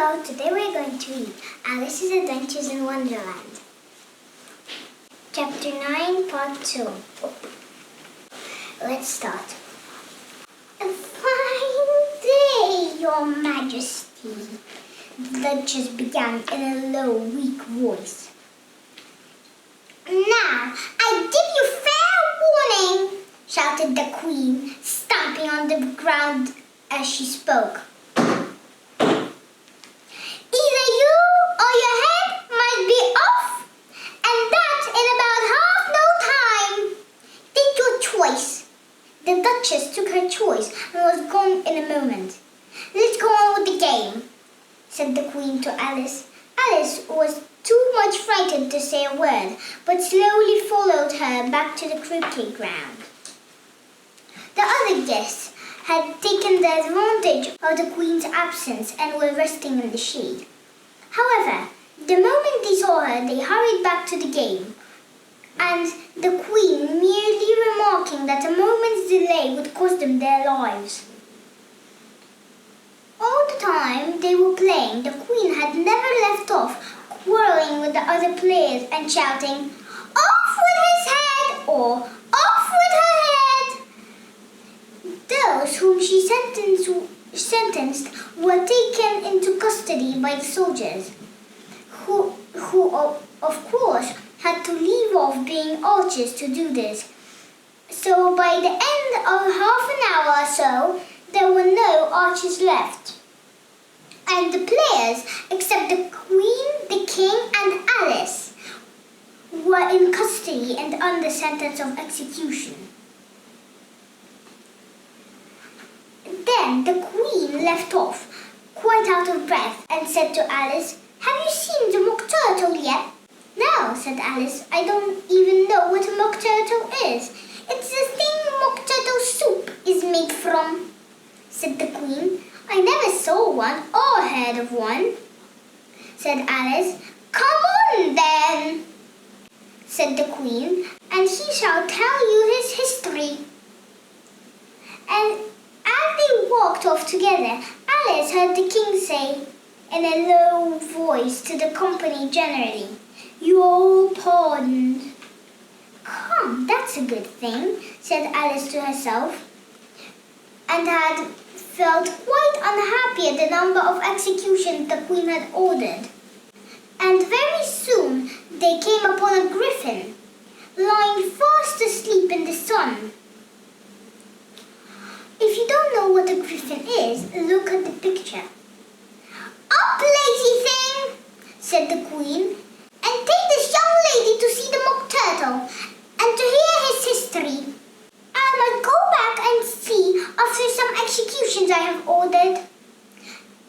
Hello, today we're going to read Alice's Adventures in Wonderland. Chapter 9, Part 2. Let's start. A fine day, Your Majesty, the Duchess began in a low, weak voice. Now, I give you fair warning, shouted the Queen, stamping on the ground as she spoke. Either you or your head must be off, and that in about half no time. Take your choice. The Duchess took her choice and was gone in a moment. Let's go on with the game, said the Queen to Alice. Alice was too much frightened to say a word, but slowly followed her back to the cricket ground. The other guests had taken the advantage of the Queen's absence and were resting in the shade. However, the moment they saw her, they hurried back to the game, and the Queen merely remarking that a moment's delay would cost them their lives. All the time they were playing, the Queen had never left off quarrelling with the other players and shouting, "Off with his head!" or "Off with her head!" Those whom she sentenced were taken into custody by the soldiers, who of course had to leave off being archers to do this. So by the end of half an hour or so, there were no archers left. And the players, except the Queen, the King, and Alice, were in custody and under sentence of execution. Then the Queen left off, quite out of breath, and said to Alice, "Have you seen the Mock Turtle yet?" "No," said Alice. "I don't even know what a Mock Turtle is." "It's the thing Mock Turtle soup is made from," said the Queen. "I never saw one or heard of one," said Alice. "Come on then," said the Queen, "and he shall tell you his history." And as they walked off together, Alice heard the King say in a low voice to the company generally, "You're all pardoned." "Come, that's a good thing," said Alice to herself, and had felt quite unhappy at the number of executions the Queen had ordered. And very soon they came upon a griffin, lying fast asleep in the sun. If you don't know what a griffin is, look at the picture. "Up, lazy thing," said the Queen, "and take this young lady to see the Mock Turtle and to hear his history. I must go back and see after some executions I have ordered."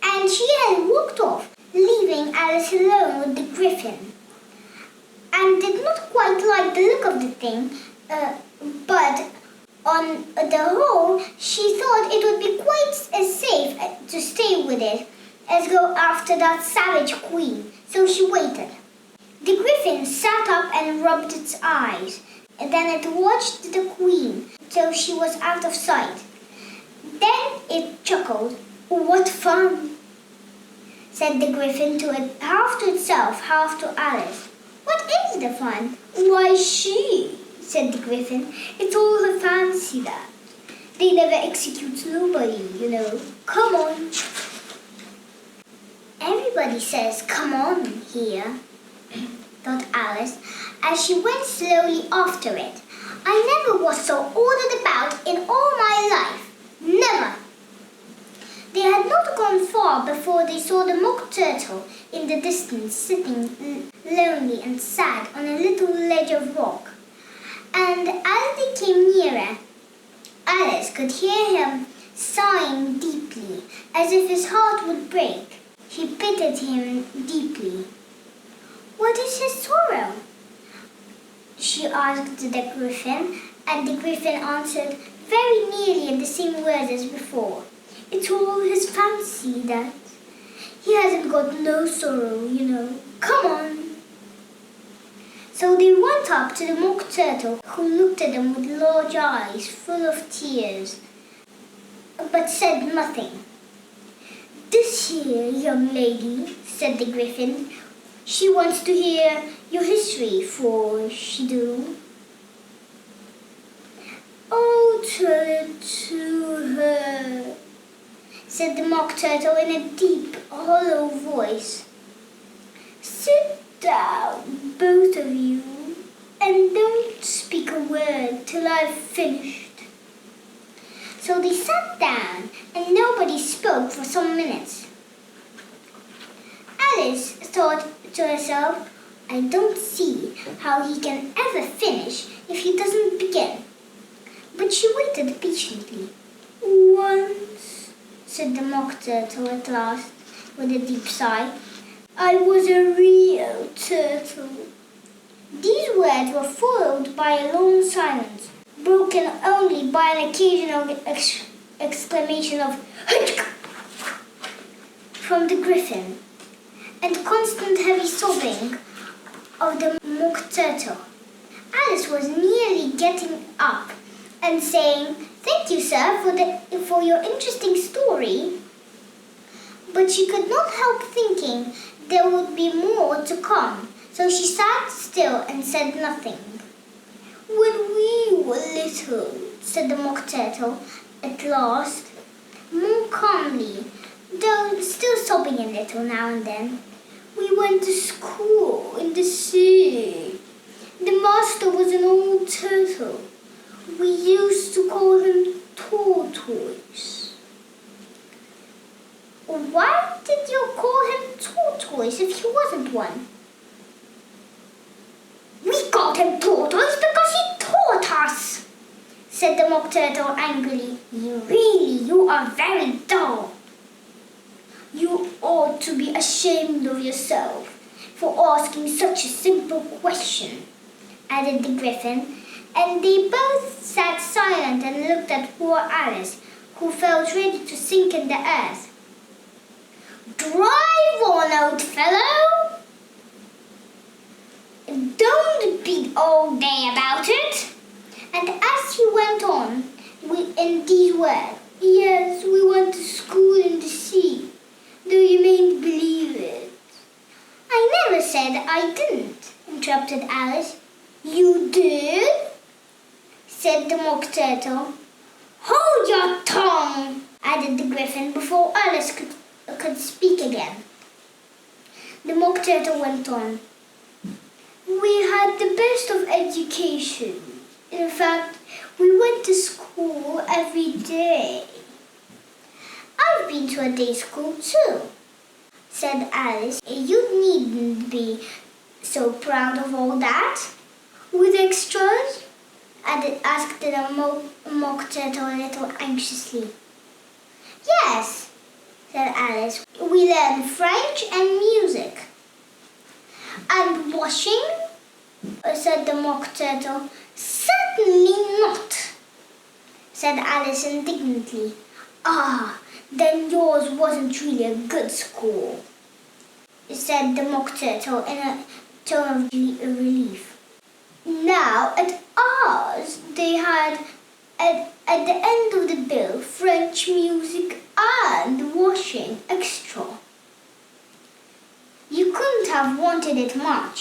And she had walked off, leaving Alice alone with the griffin, and did not quite like the look of the thing, but on the whole, she thought it would be quite as safe to stay with it as go after that savage Queen, so she waited. The griffin sat up and rubbed its eyes, and then it watched the Queen till she was out of sight. Then it chuckled. "What fun!" said the griffin to it, half to itself, half to Alice. "What is the fun?" "Why, she," said the griffin. "It's all her fancy that. They never execute nobody, you know. Come on." "Everybody says, 'Come on,' here," thought Alice, as she went slowly after it. "I never was so ordered about in all my life. Never." They had not gone far before they saw the Mock Turtle in the distance, sitting lonely and sad on a little ledge of rock. And as they came nearer, Alice could hear him sighing deeply, as if his heart would break. She pitied him deeply. "What is his sorrow?" she asked the griffin, and the griffin answered very nearly in the same words as before. "It's all his fancy that. He hasn't got no sorrow, you know. Come on." So they went up to the Mock Turtle, who looked at them with large eyes full of tears, but said nothing. "This here young lady," said the Griffin, "she wants to hear your history, for she do." "Oh, tell it to her," said the Mock Turtle in a deep, hollow voice. "Sit down, both of you, and don't speak a word till I've finished." So they sat down, and nobody spoke for some minutes. Alice thought to herself, "I don't see how he can ever finish if he doesn't begin." But she waited patiently. "Once," said the Mock Turtle at last, with a deep sigh, "I was a real turtle." These words were followed by a long silence, broken only by an occasional exclamation of "Hutch!" from the Griffin, and constant heavy sobbing of the Mock Turtle. Alice was nearly getting up and saying, "Thank you, sir, for your interesting story," but she could not help thinking there would be more to come, so she sat still and said nothing. "When we were little," said the Mock Turtle at last, more calmly, though still sobbing a little now and then, "we went to school in the sea. The master was an old turtle. We used to call him Tortoise." "Why did you call him Tortoise if he wasn't one?" "We called him Tortoise because he taught us," said the Mock Turtle angrily. You are very dull." "You ought to be ashamed of yourself for asking such a simple question," added the Griffin, and they both sat silent and looked at poor Alice, who felt ready to sink in the earth. "Drive on, old fellow! Don't beat all day about it." And as he went on in these words, "Yes, we went to school in the sea, though you mayn't believe it." "I never said I didn't," interrupted Alice. "You did," said the Mock Turtle. "Hold your tongue," added the Griffin before Alice could speak again. The Mock Turtle went on. "We had the best of education. In fact, we went to school every day." "I've been to a day school too," said Alice. "You needn't be so proud of all that." "With extras?" asked the Mock Turtle a little anxiously. "Yes," said Alice. "We learn French and music." "And washing?" said the Mock Turtle. "Certainly not," said Alice indignantly. "Ah, then yours wasn't really a good school," said the Mock Turtle in a tone of relief. Now, at ours, they had, at the end of the bill, French music and washing extra. "You couldn't have wanted it much,"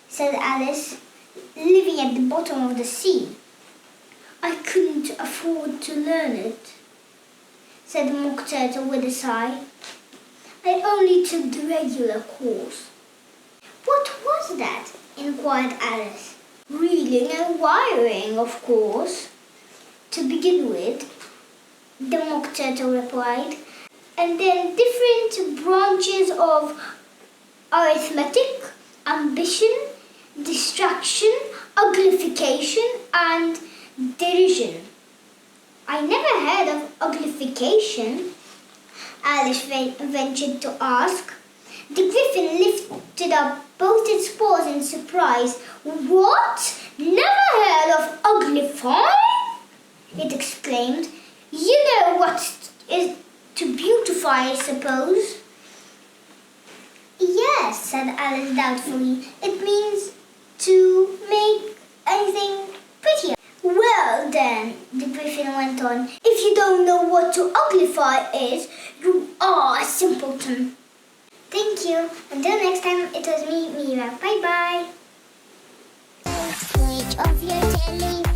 said Alice, "living at the bottom of the sea." "I couldn't afford to learn it," said the Mock Turtle with a sigh. "I only took the regular course." "What was that?" inquired Alice. "Reading and wiring, of course, to begin with," the Mock Turtle replied, "and then different branches of arithmetic, ambition, distraction, uglification, and derision." "I never heard of uglification," Alice ventured to ask. The Griffin lifted up both its paws in surprise. "What? Never heard of uglifying?" it exclaimed. "You know what is to beautify, I suppose." "Yes," said Alice doubtfully. "It means to make anything prettier." Well then, the Griffin went on, if you don't know what to uglify is, you are a simpleton. Thank you. Until next time, it was me, Mira. Bye-bye. Switch off your telly.